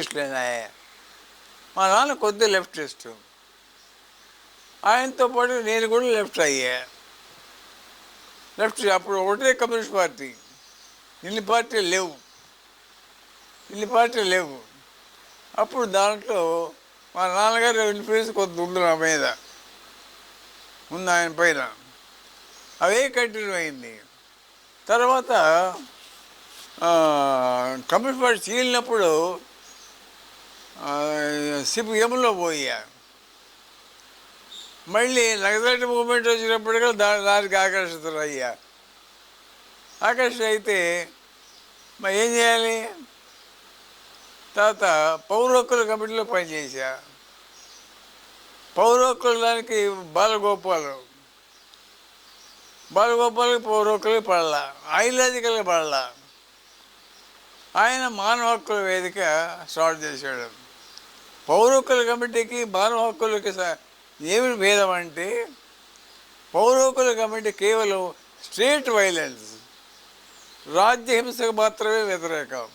లెఫ్టిస్టులేనా? మా నాన్న కొద్దిగా లెఫ్టిస్టు, ఆయనతో పాటు నేను కూడా లెఫ్ట్ అయ్యా. లెఫ్ట్ అప్పుడు ఒకటే కమ్యూనిస్ట్ పార్టీ, ఇన్ని పార్టీలు లేవు. అప్పుడు దాంట్లో మా నాన్నగారు ఇన్ఫ్లుయెన్స్ కొంత ఉంది నా మీద, ఉంది ఆయన పైన. అవే కంటిన్యూ అయింది. తర్వాత కమ్యూనిస్ట్ పార్టీ చీలినప్పుడు సిపిఎంలో పోయా. మళ్ళీ నక్సలైట్ మూవ్మెంట్ వచ్చినప్పటికీ దానికి ఆకర్షితులయ్యా. ఆకర్షణ అయితే మరి ఏం చేయాలి? తర్వాత పౌర హక్కుల కమిటీలో పనిచేశా. పౌర హక్కుల దానికి బాలగోపాల్కి పౌర హక్కులకి పడలా, ఐలాజికల్గా పడలా. ఆయన మానవ హక్కుల వేదిక స్టార్ట్ చేశాడు. పౌర హక్కుల కమిటీకి మానవ హక్కులకి ఏమి భేదం అంటే, పౌర హక్కుల కమిటీ కేవలం స్టేట్ వైలెన్స్, రాజ్యహింసకు మాత్రమే వ్యతిరేకం.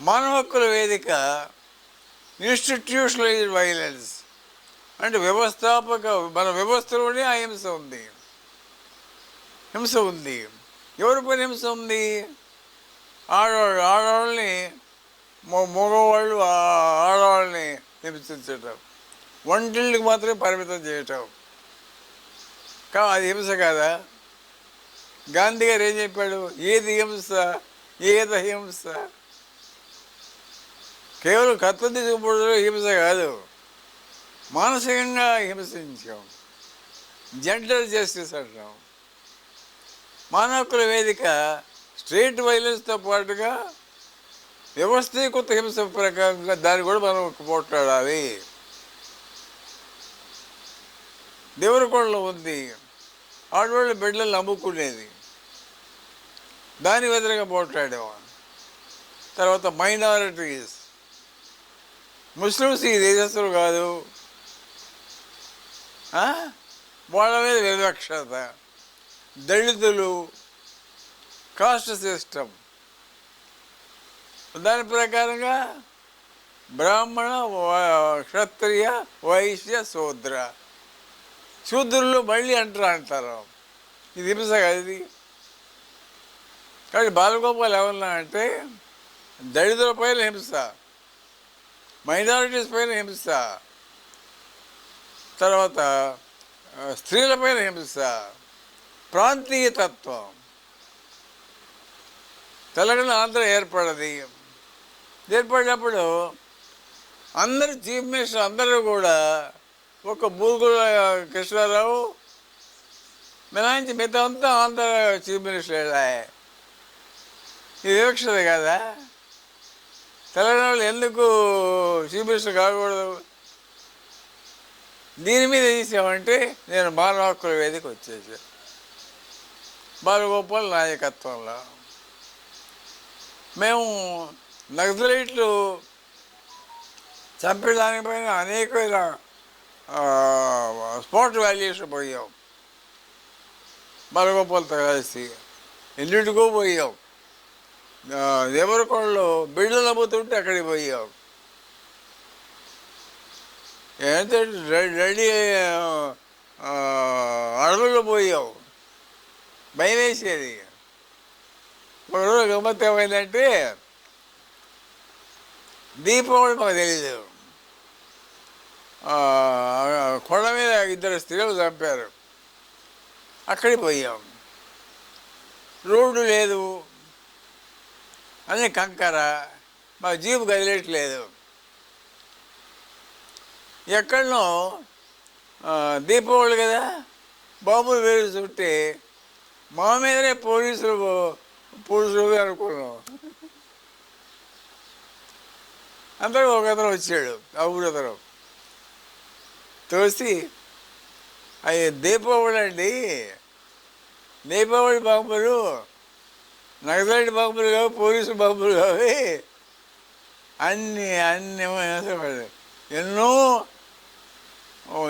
మానవ హక్కుల వేదిక ఇన్స్టిట్యూషనలైజ్డ్ వైలెన్స్, అంటే మన వ్యవస్థలోనే ఆ హింస ఉంది. ఎవరి పైన హింస ఉంది? ఆడవాళ్ళని, మగవాళ్ళు ఆడవాళ్ళని హింసించటం, వంటిళ్ళకి మాత్రమే పరిమితం చేయటం. అది హింస కాదా? గాంధీ గారు ఏం చెప్పాడు? ఏది హింస? కేవలం కత్తి తీసుకుపోవడం హింస కాదు, మానసికంగా హింసించాం. జెండర్ జస్టిస్ అంటాం. మానవ హక్కుల వేదిక స్ట్రేట్ వైలెన్స్తో పాటుగా వ్యవస్థీకృత హింస ప్రకారంగా దాన్ని కూడా మనం పోట్లాడాలి. దేవరకొండలో ఉంది, ఆడవాళ్ళ బిడ్డలను అమ్ముకునేది, దాని వ్యతిరేకంగా పోట్లాడేవాడు. తర్వాత మైనారిటీస్, ముస్లిమ్స్ ఈ దేశస్తులు కాదు, వాళ్ళ మీద వివక్షత, దళితులు, కాస్ట్ సిస్టమ్, దాని ప్రకారంగా బ్రాహ్మణ, క్షత్రియ, వైశ్య, శూద్రులు మళ్ళీ అంటారు. ఇది హింస కాదు ఇది. కానీ బాలగోపాల్ ఏమన్నా అంటే, దళితుల పైన హింస, మైనారిటీస్ పైన హింస, తర్వాత స్త్రీలపైన హింస, ప్రాంతీయతత్వం. తెలంగాణ ఆంధ్ర ఏర్పడినప్పుడు అందరు చీఫ్ మినిస్టర్ అందరూ కూడా ఒక బూరుగుల కృష్ణారావు మినహాయించి మిగతా అంతా ఆంధ్ర చీఫ్ మినిస్టర్. ఇది వివక్షత కదా? తెలంగాణలో ఎందుకు చీఫ్ మినిస్టర్ కాకూడదు? దీని మీద చేసామంటే నేను మానవ హక్కుల వేదిక వచ్చేసా. బాలగోపాల్ నాయకత్వంలో మేము నక్సలైట్లు చంపేదానిపైన అనేకమైన స్పాట్ వాల్యుయేషన్ పోయాం. బాలగోపాల్తో కలిసి ఎన్నింటికో పోయాం. దేవరకొండలో బిడ్డలు అమ్ముతుంటే అక్కడికి పోయాం. ఏంటంటే రెడీ అడవుల్లో పోయాం, భయం వేసేది. ఒకరోజు గమ్మత్తు ఏమైందంటే, దీపావళి మాకు తెలీదు, కొండ మీద 2 స్త్రీలు చంపారు. అక్కడికి పోయాం. రోడ్డు లేదు, అన్నీ కంకర, మా జీపు కదిలేట్లేదు. ఎక్కడనో దీపావళి కదా, బాంబులు వేస్తుంటే మా మీదనే పోలీసులు అనుకున్నాం. అందరూ ఒక అతను వచ్చాడు, ఆ ఊరతను తోసి, అవి దీపావళి అండి, దీపావళి బాంబులు నక్సలైట్ బాంబులు కావు, పోలీసు బాంబులు కావు, అన్నీ ఎన్నో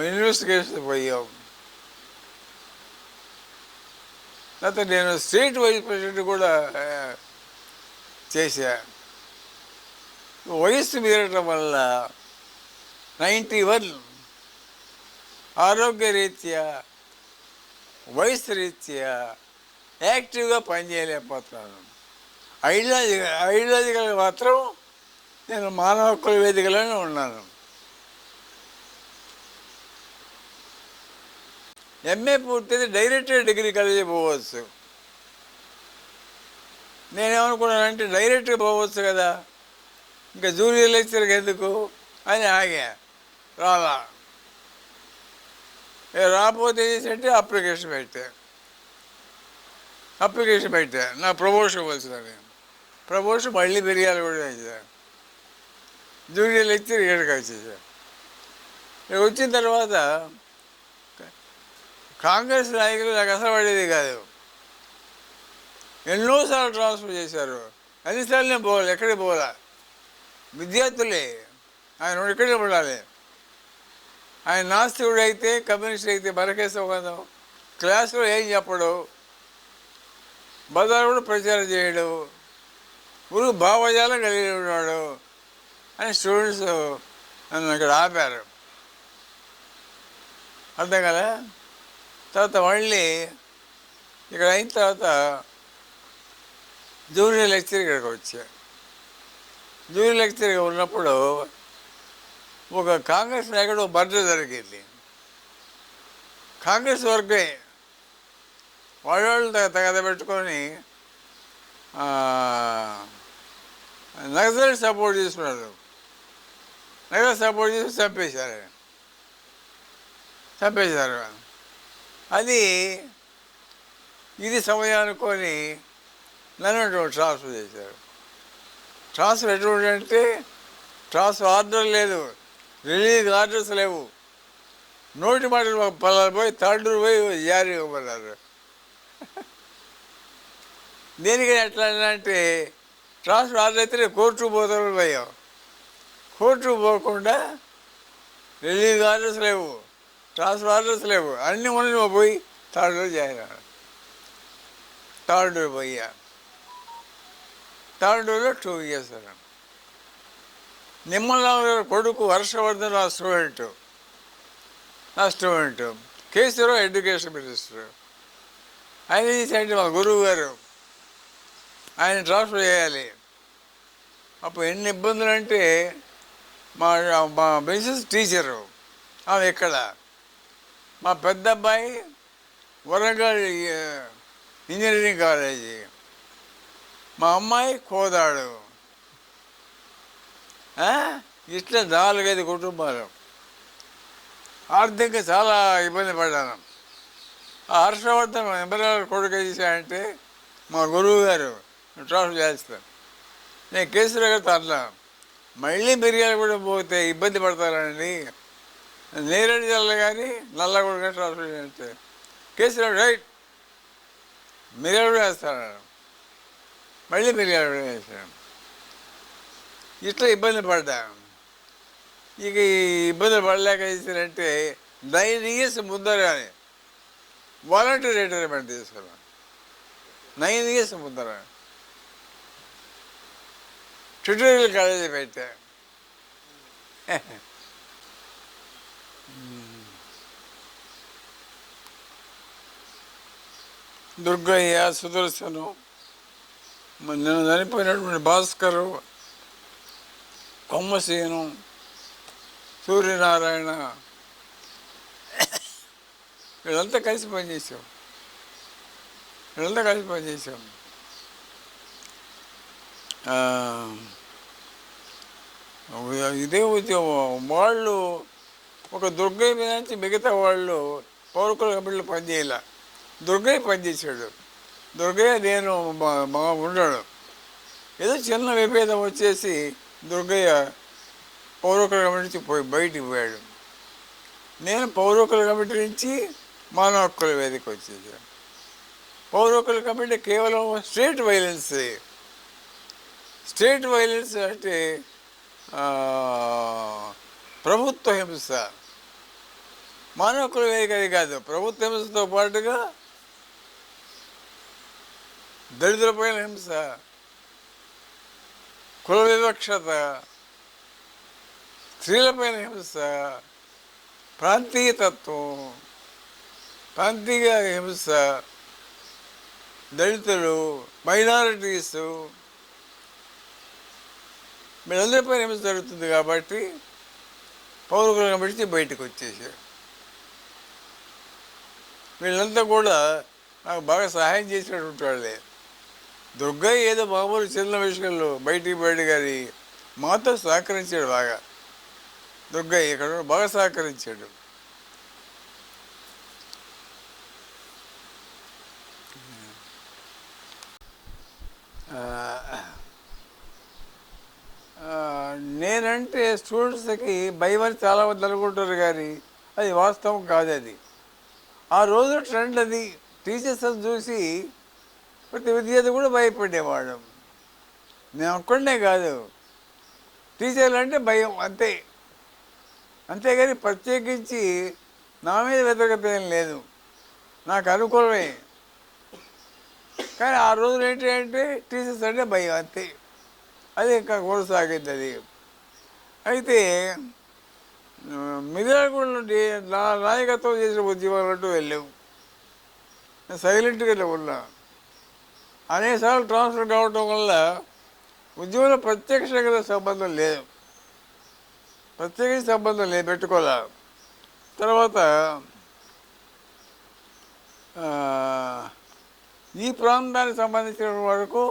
ఇన్వెస్టిగేషన్ పోయాం. తర్వాత నేను స్టేట్ వైస్ ప్రెసిడెంట్ కూడా చేశా. వయస్సు మీరటం వల్ల 91 ఆరోగ్యరీత్యా వయసు రీత్యా యాక్టివ్గా పనిచేయలేకపోతున్నాను. ఐడియాలజికల్ మాత్రం నేను మానవ హక్కుల వేదికలోనే ఉన్నాను. ఎంఏ పూర్తయితే డైరెక్టర్ డిగ్రీ కాలేజీ పోవచ్చు. నేనేమనుకున్నానంటే డైరెక్ట్గా పోవచ్చు కదా, ఇంకా జూనియర్ లెక్చర్కి ఎందుకు అని ఆగా. రాలా. రాకపోతే ఏం చేసేంటే అప్లికేషన్ పెట్టా నా ప్రమోషన్ వచ్చిందని. ప్రమోషన్ మళ్ళీ పెరిగాలి కూడా వేసా. జూనియర్ లెక్చర్ ఇక్కడికి వచ్చేసా. ఇక్కడ వచ్చిన తర్వాత కాంగ్రెస్ నాయకులు నాకు అసలు పడేది కాదు. ఎన్నోసార్లు ట్రాన్స్ఫర్ చేశారు. అన్నిసార్లు నేను పోవాలి, ఎక్కడికి పోవాలా. విద్యార్థులే ఆయన ఇక్కడే ఉండాలి. ఆయన నాస్తికుడు అయితే కమ్యూనిస్ట్ అయితే మరకేసే కదా. క్లాసులో ఏం చెప్పడు, బజారు కూడా ప్రచారం చేయడు, గురువు భావజాలం కలిగి ఉన్నాడు అని స్టూడెంట్స్ నన్ను ఇక్కడ ఆపారు. అర్థం కదా. తర్వాత మళ్ళీ ఇక్కడ అయిన తర్వాత జూనియర్ లెక్చర్ ఇక్కడికి వచ్చా. జూనియర్ లెక్చర్గా ఉన్నప్పుడు ఒక కాంగ్రెస్ నాయకుడు మర్డర్ జరిగింది. కాంగ్రెస్ వర్గే వాళ్ళు తగదబెట్టుకొని నక్సల్ సపోర్ట్ చేస్తున్నారు. నక్సల్ సపోర్ట్ చేసి చంపేశారు. అది ఇది సమయం అనుకొని నన్ను ట్రాన్స్ఫర్ చేశారు. ట్రాన్స్ఫర్ ఎటువంటి అంటే ట్రాన్స్ఫర్ ఆర్డర్ లేదు, రిలీజ్ ఆర్డర్స్ లేవు. నోటి మాటలు పలాలు పోయి తాండూరు పోయి జారీ ఇవ్వమన్నారు. దేనికని ఎట్లా అంటే ట్రాన్స్ఫర్ ఆర్డర్ అయితే కోర్టుకు పోతాను పోయాం. కోర్టుకు పోకుండా రిలీజ్ ఆర్డర్స్ లేవు, ట్రాన్స్ఫర్ ఆర్డర్స్ లేవు, అన్నీ ఉన్న పోయి తాండూరు జాయిన్ అయ్యాను. తాండూరు పోయా. తాండూరులో 2 years అన్నాను. నిమ్మలరావు గారు కొడుకు హర్షవర్ధన్ నా స్టూడెంట్ కేసీఆర్ ఎడ్యుకేషన్ మినిస్టర్. ఆయన చేసేయండి మా గురువు గారు ఆయన ట్రాన్స్ఫర్ చేయాలి. అప్పుడు ఎన్ని ఇబ్బందులు అంటే మా మిసెస్ టీచరు ఆమె ఎక్కడ, మా పెద్ద అబ్బాయి వరంగల్ ఇంజనీరింగ్ కాలేజీ, మా అమ్మాయి కోదాడు. ఇట్లా 4-5 కుటుంబాలు. ఆర్థికంగా చాలా ఇబ్బంది పడ్డాను. ఆ హర్షవర్ధన్ ఎంబరాలు కొడుకు చేశాయంటే మా గురువు గారు ట్రాన్స్ఫర్ చేస్తాను. నేను కేసులో గారితో అట్లా మళ్ళీ మిరియాలు కూడా పోతే ఇబ్బంది పడతారండి, నేరేడు జల్ల కానీ నల్లగొండ కానీ ట్రాన్స్ఫర్ చేస్తే కేసులో రైట్ మిరియాలు కూడా వేస్తాను. మళ్ళీ మిరియాలు కూడా వేసాను. ఇట్లా ఇబ్బంది పడ్డా. ఇక ఈ ఇబ్బందులు పడలేక చేశారంటే 9 years ముందర వాలంటీర్ రిటైర్మెంట్ తీసుకున్నాను. 9 years ముందర ట్యూటోరియల్ కాలేజీ పెట్టా. దుర్గయ్య, సుదర్శను, నిన్న చనిపోయినటువంటి భాస్కరు, కొమ్మసీను, సూర్యనారాయణ వీళ్ళంతా కలిసి పనిచేసాం. ఇదే ఉద్యోగం. వాళ్ళు ఒక దుర్గయ్య మీద నుంచి మిగతా వాళ్ళు పౌరకుల కమిటీలో పనిచేయాల. దుర్గయ్య పనిచేసాడు. దుర్గయ్య నేను ఉండడు. ఏదో చిన్న విభేదం వచ్చేసి దుర్గయ్య పౌరకుల కమిటీ నుంచి బయటికి పోయాడు. నేను పౌరకుల కమిటీ నుంచి మానవ హక్కుల వేదిక వచ్చేసాను. పౌరకుల కమిటీ కేవలం స్టేట్ వైలెన్స్ అంటే ప్రభుత్వ హింస. మానవ హక్కుల వేదిక అది కాదు. ప్రభుత్వ హింసతో పాటుగా దళితులపైన హింస, కుల వివక్షత, స్త్రీలపైన హింస, ప్రాంతీయతత్వం, ప్రాంతీయ హింస, దళితులు, మైనారిటీసు వీళ్ళందరిపైన హింస జరుగుతుంది కాబట్టి పౌరులను విడిచి బయటకు వచ్చేసారు. వీళ్ళంతా కూడా నాకు బాగా సహాయం చేసినటువంటి వాళ్ళే. దుర్గయ్య ఏదో మామూలు చిన్న విషయంలో బయట గారి మాతో సహకరించాడు బాగా. దుర్గయ్య ఇక్కడ బాగా సహకరించాడు. నేనంటే స్టూడెంట్స్కి భయమని చాలామంది అనుకుంటారు కానీ అది వాస్తవం కాదు. అది ఆ రోజు ట్రెండ్. అది టీచర్స్ చూసి ప్రతి విద్యార్థి కూడా భయపడేవాడు. నేను ఒక్కడనే కాదు, టీచర్లు అంటే భయం అంతే. అంతేగాని ప్రత్యేకించి నా మీద వ్యతిరేకత ఏం లేదు, నాకు అనుకూలమే. కానీ ఆ రోజులు ఏంటి అంటే టీచర్స్ అంటే భయం అంతే. అది ఇంకా కొనసాగింది అది. అయితే మిర్యాలగూడ నుండి నా నాయకత్వం చేసిన ఉద్యమాలు అంటూ వెళ్ళావు. నేను సైలెంట్గా ఉన్నా. అనేకసార్లు ట్రాన్స్ఫర్ కావడం వల్ల ఉద్యమంలో ప్రత్యక్షంగా సంబంధం లేదు, ప్రత్యేకించి సంబంధం లేదు, పెట్టుకోలే. తర్వాత ఈ ప్రాంతానికి సంబంధించిన వరకు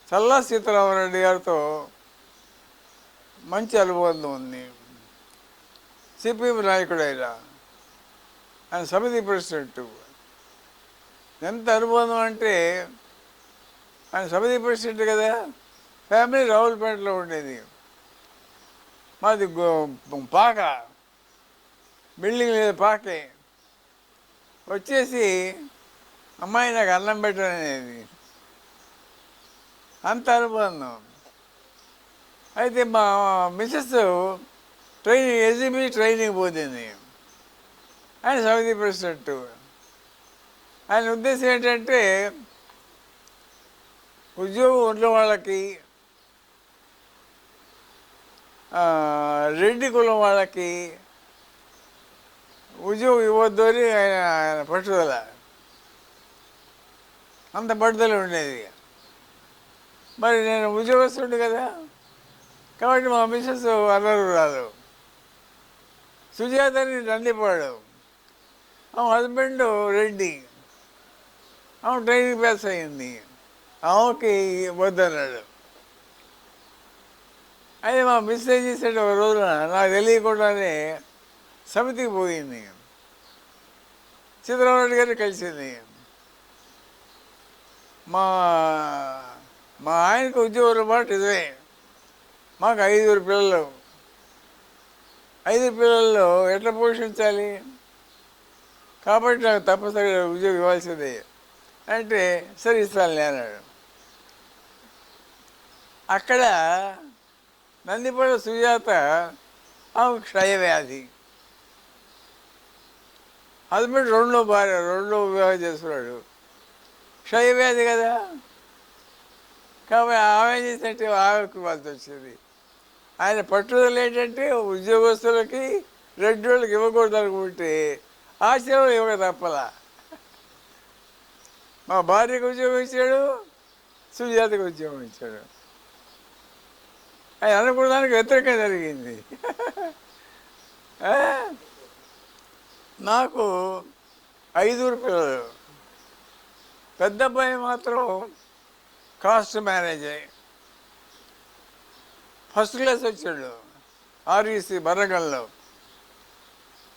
చల్లా సీతారామరెడ్డి గారితో మంచి అనుబంధం ఉంది. సిపిఎం నాయకుడు ఆయన సమితి ప్రెసిడెంట్. ఎంత అనుబంధం అంటే ఆయన సమితి ప్రెసిడెంట్ కదా. ఫ్యామిలీ రావులపేటలో ఉండేది. మాది పాక, బిల్డింగ్ లేదు, పాకే. వచ్చేసి అమ్మాయి నాకు అన్నం పెట్టనేది, అంత అనుబంధం. అయితే మా మిసెస్ ఎస్జిబి ట్రైనింగ్ పోతుంది. ఆయన సమితి ప్రెసిడెంట్. ఆయన ఉద్దేశం ఏంటంటే ఉద్యోగం ఉన్న వాళ్ళకి, రెడ్డి కులం వాళ్ళకి ఉద్యోగం ఇవ్వద్దు అని ఆయన పట్టుదల. అంత పట్టుదల ఉండేది. మరి నేను ఉద్యోగస్తుడు కదా, కాబట్టి మా మిసెస్ అనర్హురాలు. సుజాతని నందిపాడు, ఆమె హస్బెండ్ రెడ్డి, ఆమె ట్రైనింగ్ పాస్ అయింది, ఆమెకి వద్దన్నాడు. అయితే మా మిస్ ఏం చేసాడు, ఒక రోజున నాకు తెలియకుండానే సమితికి పోయింది. సీతారామరెడ్డి గారిని కలిసింది. మా మా ఆయనకు ఉద్యోగం మాట ఇదే. మాకు 5 పిల్లలు. 5 పిల్లల్లో ఎట్లా పోషించాలి, కాబట్టి నాకు తప్పనిసరిగా ఉద్యోగం ఇవ్వాల్సిందే అంటే సరే ఇస్తాను అన్నాడు. అక్కడ నందిపడ సుజాత ఆమె క్షయవ్యాధి. హస్బెండ్ రెండో వివాహం చేస్తున్నాడు, క్షయవ్యాధి కదా. కాబట్టి ఆమె చేసినట్టు ఆమెకు ఇవ్వాల్సి వచ్చింది. ఆయన పట్టుదల ఏంటంటే ఉద్యోగస్తులకి, రెడ్డి వాళ్ళకి ఇవ్వకూడదు అనుకుంటే ఆశ్రమం ఇవ్వక తప్పలా. మా భార్యకు ఉద్యోగం ఇచ్చాడు, సుజాతకు ఉద్యోగం ఇచ్చాడు. ఆయన అనుకున్నానికి వ్యతిరేకం జరిగింది. నాకు 5 పిల్లలు. పెద్ద అబ్బాయి మాత్రం కాస్ట్ మ్యారేజ్ అయ్యి ఫస్ట్ క్లాస్ వచ్చాడు ఆర్ఈసి బర్రగల్లో.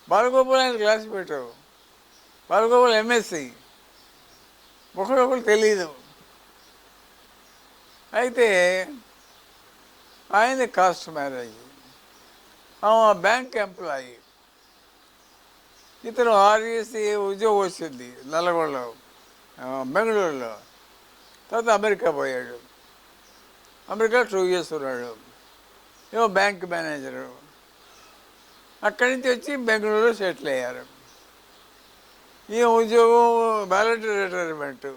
బాలగోపాల్ ఆయన క్లాస్ పెట్టావు. బాలగోపాల్ ఎంఎస్సి. ఒకరొకరు తెలీదు. అయితే ఆయన కాస్ట్ మ్యారేజ్. ఆమె బ్యాంక్ ఎంప్లాయీ. ఇతను ఆర్ఈసి ఉద్యోగం వచ్చింది నల్లగొండలో, బెంగళూరులో. తర్వాత అమెరికా పోయాడు. అమెరికా 2 years ఉన్నాడు. ఏమో బ్యాంక్ మేనేజరు. అక్కడి నుంచి వచ్చి బెంగళూరులో సెటిల్ అయ్యారు. ఈ ఉద్యోగం వాలంటరీ రిటైర్మెంటు,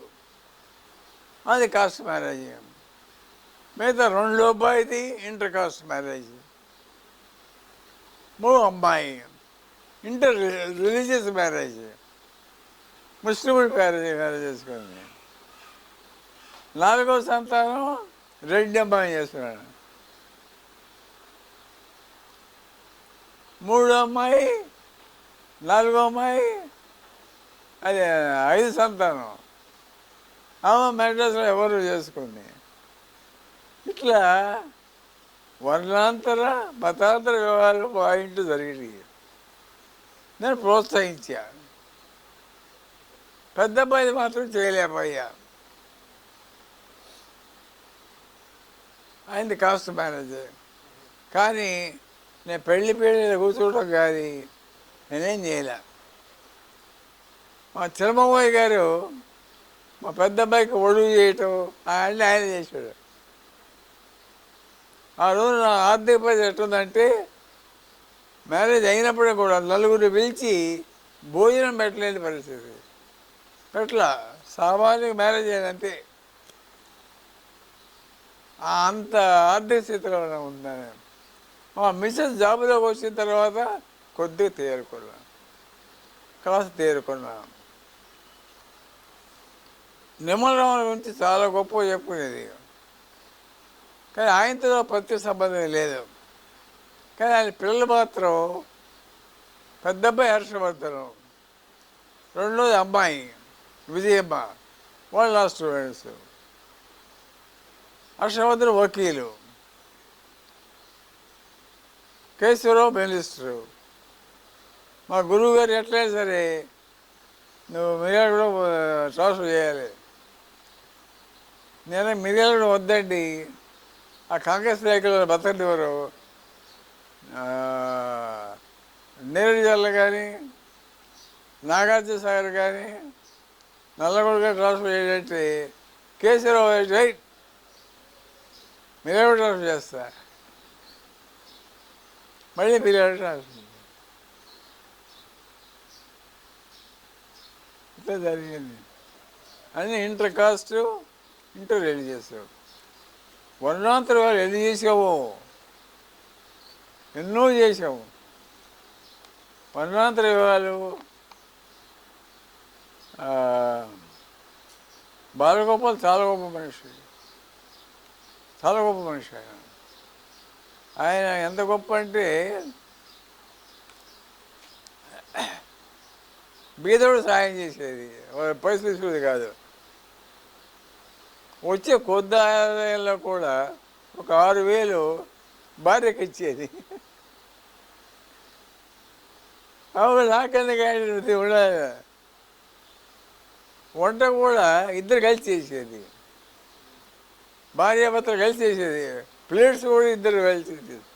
అది కాస్ట్ మ్యారేజ్. మిగతా 2 అబ్బాయిది ఇంటర్ కాస్ట్ మ్యారేజ్. మూడో అమ్మాయి ఇంటర్ రిలీజియస్ మ్యారేజ్, ముస్లిం మ్యారేజ్ చేసుకుంది. నాలుగో సంతానం రెడ్డి అమ్మాయి చేస్తున్నాడు. మూడో అమ్మాయి, నాలుగో అమ్మాయి, అది 5 సంతానం ఆమె మెడ్రాస్లో ఎవరు చేసుకుంది. ఇట్లా వర్ణాంతర మతాంతర వ్యవహారాలు మా ఇంట్లో జరిగినాయి. నేను ప్రోత్సహించా. పెద్ద అబ్బాయి మాత్రం చేయలేకపోయా. ఆయనది కాస్ట్ మేనేజర్. కానీ నేను పెళ్ళిలో కూర్చోవడం కానీ నేనేం చేయలే. మా చిరమవ్వయ్య గారు మా పెద్ద అబ్బాయికి ఒడుగు చేయటం అన్నీ ఆయన చేశాడు. ఆ రోజు నా ఆర్థిక పరిస్థితి ఎట్టుందంటే మ్యారేజ్ అయినప్పుడే కూడా నలుగురు పిలిచి భోజనం పెట్టలేని పరిస్థితి. ఎట్లా సామాన్య మ్యారేజ్ అయిందంటే అంత ఆర్థిక స్థితిలో ఉన్నాను. మా మిస్సెస్ జాబ్లోకి వచ్చిన తర్వాత కొద్దిగా తేరుకున్నాను, కాస్త తేరుకున్నాను. నిమ్మలరావు గురించి చాలా గొప్ప చెప్పుకునేది, కానీ ఆయనతో ప్రత్యేక సంబంధం లేదు. కానీ ఆయన పిల్లలు మాత్రం పెద్ద అబ్బాయి హర్షవర్ధనం, రెండోది అమ్మాయి విజయమ్మ, వాళ్ళు నా స్టూడెంట్స్. హర్షవర్ధన్ వకీలు, కేశవరావు మినిస్టరు. మా గురువు గారు ఎట్లయినా సరే నువ్వు మిర్యాల కూడా ట్రాన్స్ఫర్ చేయాలి. నేను మిర్యాల కూడా వద్దండి, ఆ కాంగ్రెస్ నాయకులు బతకనివ్వరు. నీరజ్ జల్ల కానీ నాగార్జున సాగర్ కానీ నల్లగొండగా ట్రాన్స్ఫర్ చేయాలంటే కేసీరావు రైట్ మిర్యాల ట్రాన్స్ఫర్ చేస్తా, మళ్ళీ మిర్యాల ట్రాన్స్ఫర్. ఇట్లా జరిగింది. అన్నీ ఇంటర్ కాస్ట్, ఇంటర్ రిలీజియస్. వర్ణాంతర వాళ్ళు ఎన్ని చేసావో, ఎన్నో చేసాము. వర్ణాంతర వివాహాలు బాలగోపాల్ చాలా గొప్ప మనిషి, చాలా గొప్ప మనిషి. ఆయన ఎంత గొప్ప అంటే బీదోడు సాయం చేసేది, పైసలు తీసుకునేది కాదు. వచ్చే కొద్ది ఆదాయంలో కూడా ఒక 6,000 భార్యకి ఇచ్చేది. అవును, నాకెందుకు ఉండాలి. వంట కూడా ఇద్దరు కలిసి చేసేది, భార్యాభర్తలు కలిసి చేసేది. ప్లేట్స్ కూడా ఇద్దరు కలిసి చేసేది.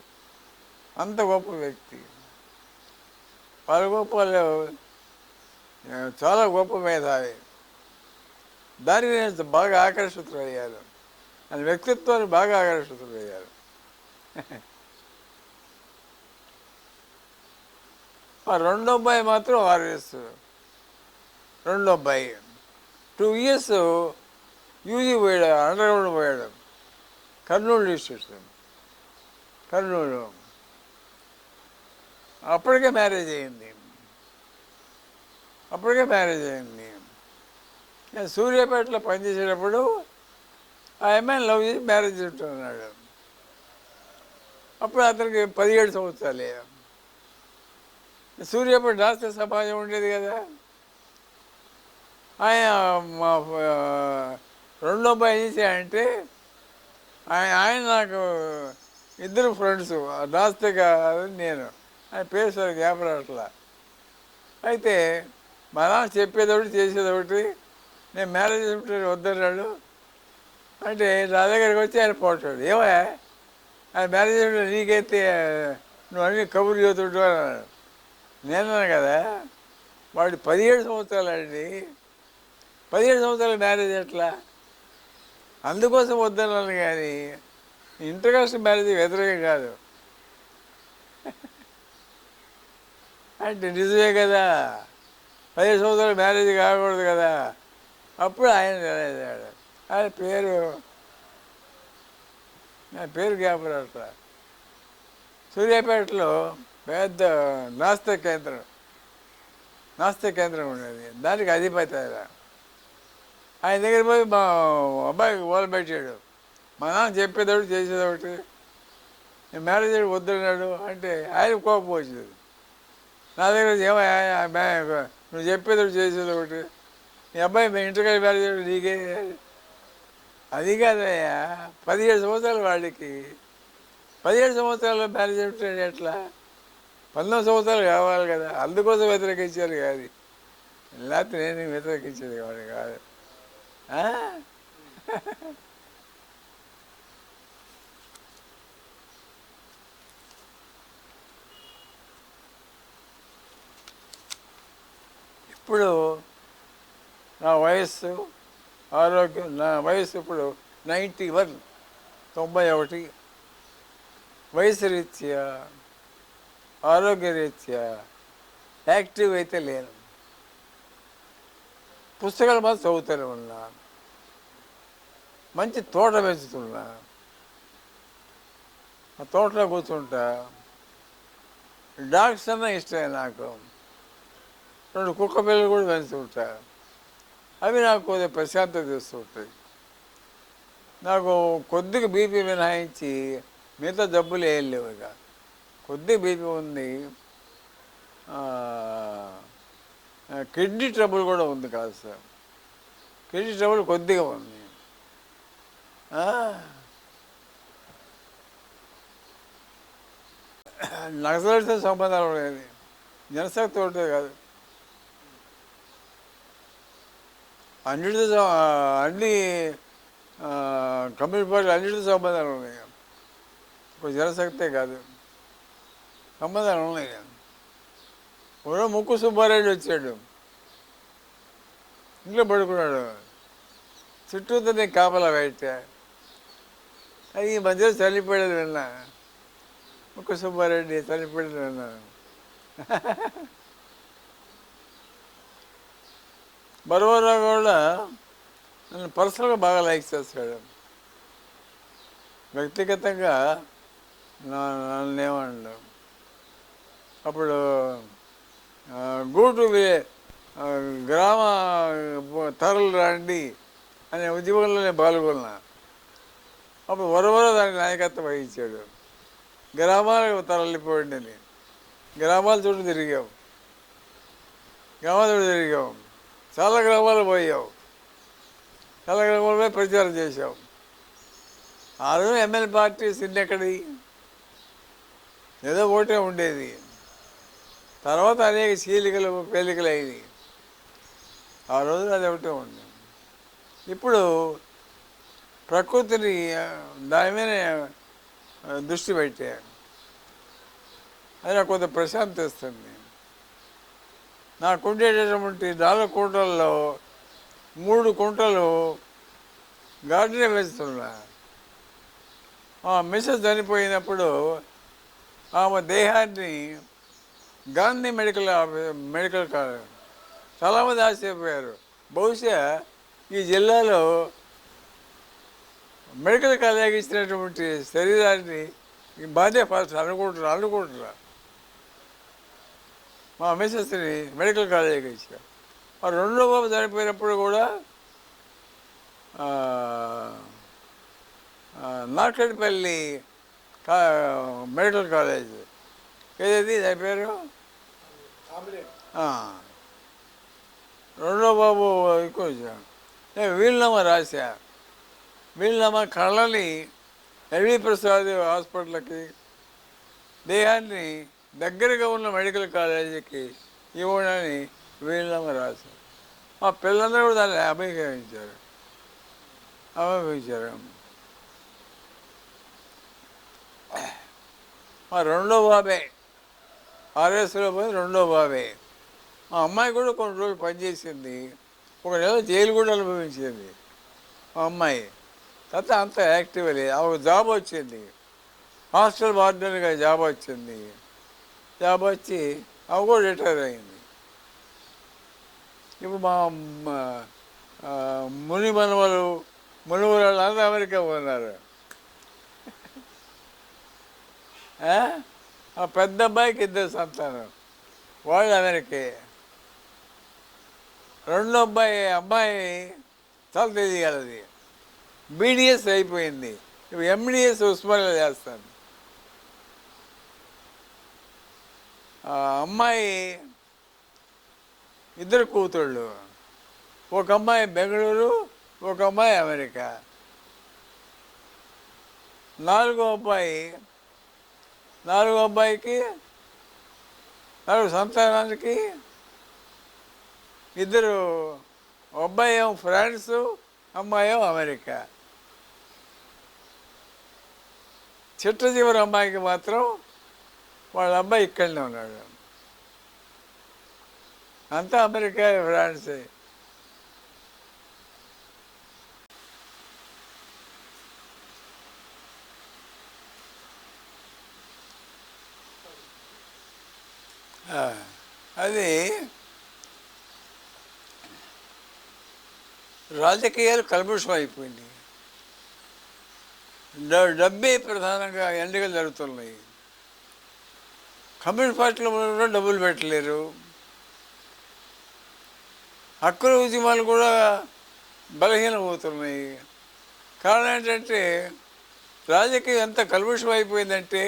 అంత గొప్ప వ్యక్తి. వాళ్ళ గొప్ప చాలా గొప్ప మేధావి. దానికి నేను బాగా ఆకర్షితులయ్యాను, ఆయన వ్యక్తిత్వాన్ని బాగా ఆకర్షితులయ్యారు. ఆ రెండో అబ్బాయి మాత్రం ఆర్ఎస్. రెండో అబ్బాయి 2 years యూజీ పోయాడు, అండర్గ్రౌండ్ పోయాడు, కర్నూలు డిస్ట్రిక్ట్, కర్నూలు. అప్పటికే మ్యారేజ్ అయింది. నేను సూర్యాపేటలో పనిచేసేటప్పుడు ఆ అమ్మాయిని లవ్ చేసి మ్యారేజ్ చేసుకున్నాడు. అప్పుడు అతనికి 17 సంవత్సరాలే. సూర్యాపేట రాష్ట్ర సమాజం ఉండేది కదా. ఆయన మా రెండో అబ్బాయి ఏం చేశాడంటే ఆయన నాకు ఇద్దరు ఫ్రెండ్స్, నాస్తిక నేను, ఆయన పేరు సరే జ్ఞాపకం అట్లా. అయితే మా నాన్న చెప్పేది ఒకటి చేసేది ఒకటి. నేను మ్యారేజ్ వద్దన్నాడు అంటే నా దగ్గరికి వచ్చి ఆయన పోతాడు, ఏమో ఆయన మ్యారేజ్ నీకైతే నువ్వు అన్ని కబుర్లు చదువుతుంటావు అన్నాడు. నేనన్నాను కదా, వాడు 17 సంవత్సరాలు అండి, 17 సంవత్సరాలు మ్యారేజ్ ఎట్లా? అందుకోసం వద్దన్నాను. కానీ ఇంటర్ కాస్ట్ మ్యారేజ్ వ్యతిరేకం కాదు అంటే నిజమే కదా, 17 సంవత్సరాలు మ్యారేజ్ కాకూడదు కదా. అప్పుడు ఆయన తెలియజాడు. ఆయన పేరు జ్ఞాపకం. సూర్యాపేటలో పెద్ద నాస్తిక కేంద్రం నాస్తిక కేంద్రం ఉండేది. దానికి అధిపతి ఆయన. ఆయన దగ్గర పోయి మా అబ్బాయికి ఓల పెట్టాడు. మా నాన్న చెప్పేది ఒకటి చేసేది ఒకటి. నేను మ్యారేజ్ వద్దన్నాడు అంటే ఆయన కోపం వచ్చింది. నా దగ్గర ఏమో నువ్వు చెప్పేది ఒకటి చేసేది ఒకటి. మీ అబ్బాయి మీ ఇంటికి మ్యారేజ్ నీకే అది కాదయ్యా. 17 సంవత్సరాలు వాడికి 17 సంవత్సరాల్లో మ్యారేజ్ ఉంటాడు ఎట్లా? 19 సంవత్సరాలు కావాలి కదా. అందుకోసం వ్యతిరేకించారు కాదు, లేకపోతే నేను వ్యతిరేకించేది వాడు కాదు. ఇప్పుడు నా వయస్సు ఆరోగ్యం, నా వయసు ఇప్పుడు 91, 91. వయసు రీత్యా ఆరోగ్యరీత్యా యాక్టివ్ అయితే లేను. పుస్తకాలు మాత్రం చదువుతూనే ఉన్నా. మంచి తోట పెంచుతున్నా. ఆ తోటలో కూర్చుంటా. డాగ్స్ అన్నా ఇష్టమే నాకు. 2 కుక్క పిల్లలు కూడా పెంచుతుంటా. అవి నాకు కొద్దిగా ప్రశాంతత ఇస్తుంటాయి. నాకు కొద్దిగా బీపీ మినహాయించి మిగతా జబ్బులు ఏం లేవు. ఇక కొద్దిగా బీపీ ఉంది. కిడ్నీ ట్రబుల్ కూడా ఉంది కాదు సార్. కిడ్నీ ట్రబుల్ కొద్దిగా ఉంది. నక్సలైట్తో సంబంధాలు ఉండేది, జనశక్తి ఉంటుంది కాదు. అన్నిటితో అన్ని కమ్యూనిస్ట్ పార్టీలు అన్నిటితో సంబంధాలు ఉన్నాయి. ఇప్పుడు జనశక్తే కాదు, సంబంధాలు ఉన్నాయి. ఇప్పుడు ముక్కు సుబ్బారెడ్డి వచ్చాడు, ఇంట్లో పడుకున్నాడు. చుట్టూతో నేను కాపలా పెట్టా. అది ఈ మధ్యలో చనిపోయేది విన్నా. ముక్కు సుబ్బారెడ్డి చనిపోయేది విన్నాను. బరువరావు కూడా నన్ను పర్సనల్గా బాగా లైక్ చేస్తాడు. వ్యక్తిగతంగా నన్ను ఏమన్నాడు. అప్పుడు గూటు గ్రామ తరలు రండి అనే ఉద్యమంలో నేను పాల్గొన్నా. అప్పుడు వరవర దానికి నాయకత్వం వహించాడు. గ్రామాలకు తరలిపోయింది అని గ్రామాల చుట్టూ తిరిగాం. చాలా గ్రామాలు పోయావు. చాలా గ్రామాలపై ప్రచారం చేశావు. ఆ రోజు ఎమ్మెల్యే పార్టీ సిన్నెక్కడి ఏదో ఒకటే ఉండేది. తర్వాత అనేక చీలికలు పేలికలు అయింది. ఆ రోజు అది ఒకటే ఉంది. ఇప్పుడు ప్రకృతిని దాని మీద దృష్టి పెట్టా. అది నాకు కొంత ప్రశాంతి ఇస్తుంది. నాకు ఉండేటటువంటి 4 కుంటల్లో 3 కుంటలు గార్డెనే వేస్తున్నా. మా మిస్సెస్ చనిపోయినప్పుడు ఆమె దేహాన్ని గాంధీ మెడికల్ కాలేజ్ చాలామంది ఆశ్చర్యపోయారు. బహుశా ఈ జిల్లాలో మెడికల్ కాలేజీకి ఇచ్చినటువంటి శరీరాన్ని బాధ్యత ఫస్ట్ అనుకుంటున్నా. మా మిస్సెస్ని మెడికల్ కాలేజీకి ఇచ్చారు. ఆ 2వ బాబు చనిపోయినప్పుడు కూడా నాట్లపల్లి మెడికల్ కాలేజ్ ఏదైతే దాని పేరు 2వ బాబు ఎక్కువ వచ్చాను. నేను వీలునామా రాశా. వీలునామా కళ్ళని ఎల్వి ప్రసాద్ హాస్పిటల్కి దేహాన్ని దగ్గరగా ఉన్న మెడికల్ కాలేజీకి ఇవ్వడని వీలునామా రాశారు. మా పిల్లలందరూ కూడా దాన్ని అభిగమించారు. మా 2వ బాబే ఆర్ఎస్లో పోయి 2వ బాబే. మా అమ్మాయి కూడా కొన్ని రోజులు పనిచేసింది. 1 నెల జైలు కూడా అనుభవించింది మా అమ్మాయి. తర్వాత అంత యాక్టివ్ లేదు. ఆమెకు జాబ్ వచ్చింది, హాస్టల్ వార్డెన్గా జాబ్ వచ్చింది. జాబ్ వచ్చి ఆమె కూడా రిటైర్ అయింది. ఇప్పుడు మా మునిమనవాళ్ళు అందరూ అమెరికా ఉన్నారు. ఆ పెద్ద అబ్బాయికి 2 సంతానం, వాళ్ళు అమెరికే. రెండో అమ్మాయి చాలా తెలియగలది, బీడిఎస్ అయిపోయింది, ఇప్పుడు ఎండిఎస్ ఉస్మానియాలో చేస్తాను. ఆ అమ్మాయి 2 కూతుళ్ళు, ఒక అమ్మాయి బెంగళూరు, ఒక అమ్మాయి అమెరికా. నాలుగో అబ్బాయికి 4 సంతానానికి 2, అబ్బాయి ఏమో ఫ్రాన్స్, అమ్మాయి ఏమో అమెరికా. చివరి అమ్మాయికి మాత్రం వాళ్ళ అబ్బాయి ఇక్కడనే ఉన్నాడు. అంతా అమెరికా, ఫ్రాన్సే. అది రాజకీయాలు కల్ముషం అయిపోయింది. డబ్బే ప్రధానంగా ఎన్నికలు జరుగుతున్నాయి. కమ్యూనిస్ట్ పార్టీలో కూడా డబ్బులు పెట్టలేరు. హక్కుల ఉద్యమాలు కూడా బలహీనమవుతున్నాయి. కారణం ఏంటంటే రాజకీయం ఎంత కల్ముషం అయిపోయిందంటే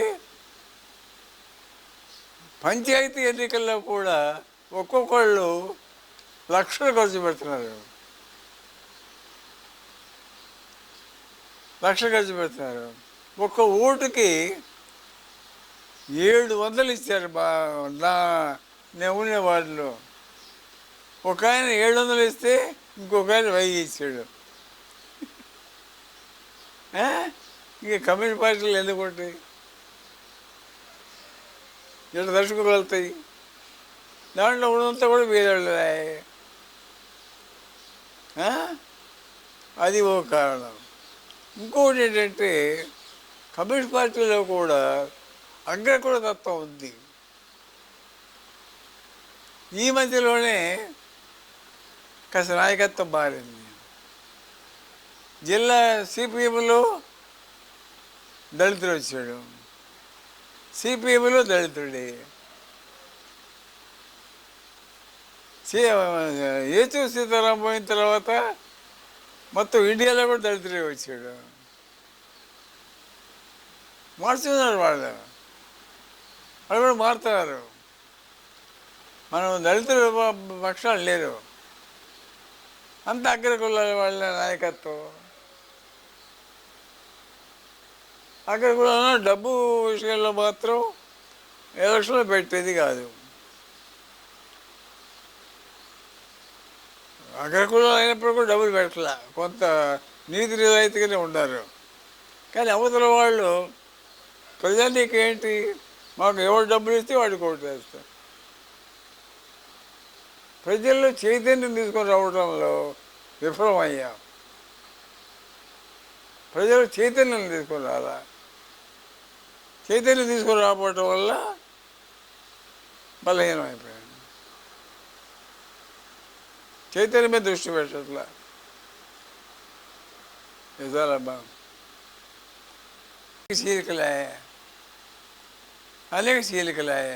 పంచాయతీ ఎన్నికల్లో కూడా ఒక్కొక్కళ్ళు లక్షలు ఖర్చు పెడుతున్నారు. ఒక్క ఓటుకి 700 ఇచ్చారు. నేను ఉండే వాటిలో ఒక ఆయన 700 ఇస్తే ఇంకొక ఆయన 1000 ఇచ్చాడు. ఇక కమ్యూనిస్ట్ పార్టీలు ఎందుకు ఉంటాయి? ఎట్లా తడుచుకోగలుగుతాయి? దాంట్లో ఉన్నంతా కూడా వేరేవాళ్ళు. అది ఒక కారణం. ఇంకొకటి ఏంటంటే కమ్యూనిస్ట్ పార్టీలో కూడా అగ్రకుల తత్వం ఉంది. ఈ మధ్యలోనే కాస్త నాయకత్వం మారింది. జిల్లా సిపిఎంలో దళితుడు వచ్చాడు, సిపిఎంలో దళితుడే. ఏచూ సీతారాం పోయిన తర్వాత మొత్తం ఇండియాలో కూడా దళితుడే వచ్చాడు. మార్చుకున్నారు వాళ్ళు కూడా మారుతున్నారు. మనం దళితుల పక్షాలు లేరు, అంత అగ్రకులాల వాళ్ళ నాయకత్వం. అగ్రకులంలో డబ్బు విషయంలో మాత్రం ఎలక్షన్లో పెట్టేది కాదు. అగ్రకులం అయినప్పుడు కూడా డబ్బులు పెట్టాల, కొంత నీతి నిజాయితీగానే ఉన్నారు. కానీ అవతల వాళ్ళు ప్రజానికి ఏంటి, మాకు ఎవరు డబ్బులు ఇస్తే వాడికి ఓటు వేస్తారు. ప్రజల్లో చైతన్యం తీసుకొని రావడంలో విఫలమయ్యాం. ప్రజలు చైతన్యం తీసుకొని రాలా. చైతన్యం తీసుకొని రాకపోవటం వల్ల బలహీనం అయిపోయాడు. చైతన్యం మీద దృష్టి పెట్టట్లా. నిజాలబ్బా, అనేక చీలికలాయ.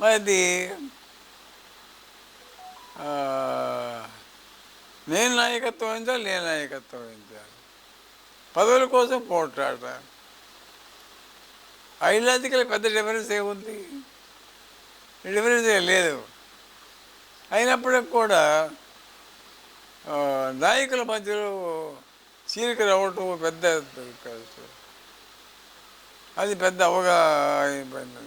మరి నేను నాయకత్వం వహించాలి, నేను నాయకత్వం వహించాలి. పదవుల కోసం పోట్లాట. ఐడియాలజికల్ పెద్ద డిఫరెన్స్ ఏముంది? డిఫరెన్స్ ఏం లేదు. అయినప్పటికి కూడా నాయకుల మధ్యలో చీలిక రావటం పెద్ద అది పెద్ద అయిపోయింది.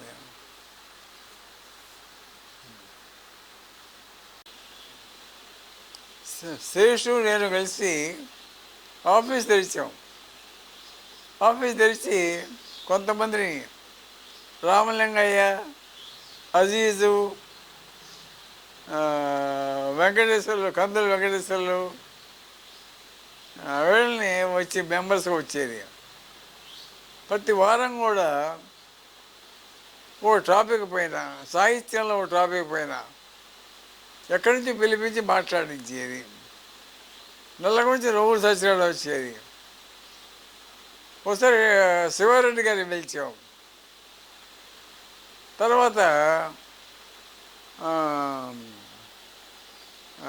శేషు నేను కలిసి ఆఫీస్ తెరిచాం. ఆఫీస్ తెరిచి కొంతమందిని రామలింగయ్య, అజీజు, వెంకటేశ్వర్లు, కందుల వెంకటేశ్వర్లు, వీళ్ళని వచ్చి మెంబర్స్గా వచ్చేది. ప్రతి వారం కూడా ఓ టాపిక్ పైన, సాహిత్యంలో ఓ టాపిక్ పైన ఎక్కడి నుంచి పిలిపించి మాట్లాడించేది. నల్లగురించి రఘువులు సత్యనారాయణ వచ్చేది. ఒకసారి శివారెడ్డి గారిని పిలిచాం. తర్వాత ఆ,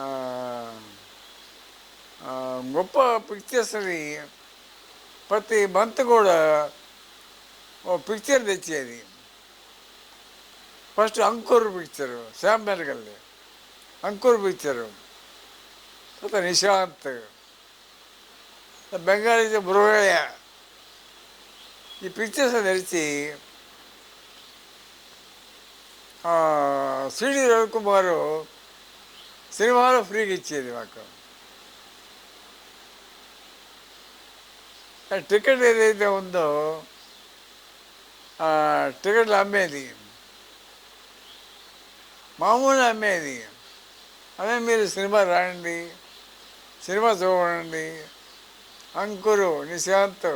ఆ, ఆ, గొప్ప పిక్చర్స్ని ప్రతి మంత్ కూడా ఓ పిక్చర్ తెచ్చేది. ఫస్ట్ అంకుర్ పిక్చరు, శ్యామ్ బెనగల్ది అంకుర్ పిక్చరు, తర్వాత నిశాంత్, బెంగాలీ బృహయ, ఈ పిక్చర్స్ తెరిచి సిడి రవికుమారు సినిమాలో ఫ్రీగా ఇచ్చేది మాకు. టికెట్ ఏదైతే ఉందో టికెట్లు అమ్మేది, మామూలు అమ్మేది. అదే మీరు సినిమా రాండి, సినిమా చూడండి, అంకురు నిశాంత్,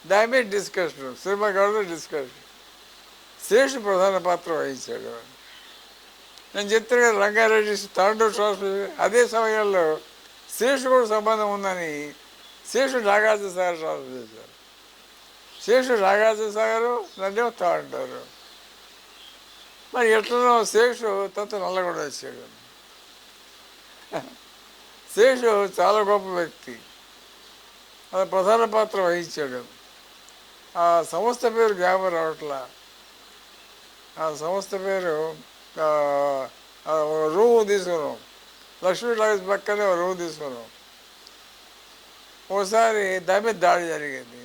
దాని మీద డిస్కషన్, సినిమా కావడం డిస్కషన్. శేషు ప్రధాన పాత్ర వహించాడు. నేను చెప్తాను కదా, రంగారెడ్డి తాండూరు ట్రాన్స్ఫర్, అదే సమయంలో శేషు కూడా సంబంధం ఉందని శేషు నాగార్జున సాగర్ ట్రాన్స్ఫర్ చేశారు. శేషు నాగార్జున సాగరు, నన్నేమో తాండూరు. మరి ఎట్లనో శేషు తత్వ నల్లగొండ వచ్చాడు. శేషు చాలా గొప్ప వ్యక్తి, అది ప్రధాన పాత్ర వహించాడు. ఆ సంస్థ పేరు జ్ఞాపకం రావట్లా. ఆ సంస్థ పేరు రూమ్ తీసుకున్నాం, లక్ష్మీ టాకీస్ పక్కనే రూమ్ తీసుకున్నాం. ఓసారి దాని మీద దాడి జరిగింది,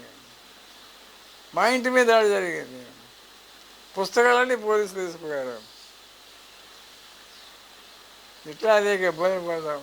మా ఇంటి మీద దాడి జరిగింది. పుస్తకాలన్నీ పోలీసులు తీసుకుపోయారు. ఇట్లా అనేక ఇబ్బంది పడతాం.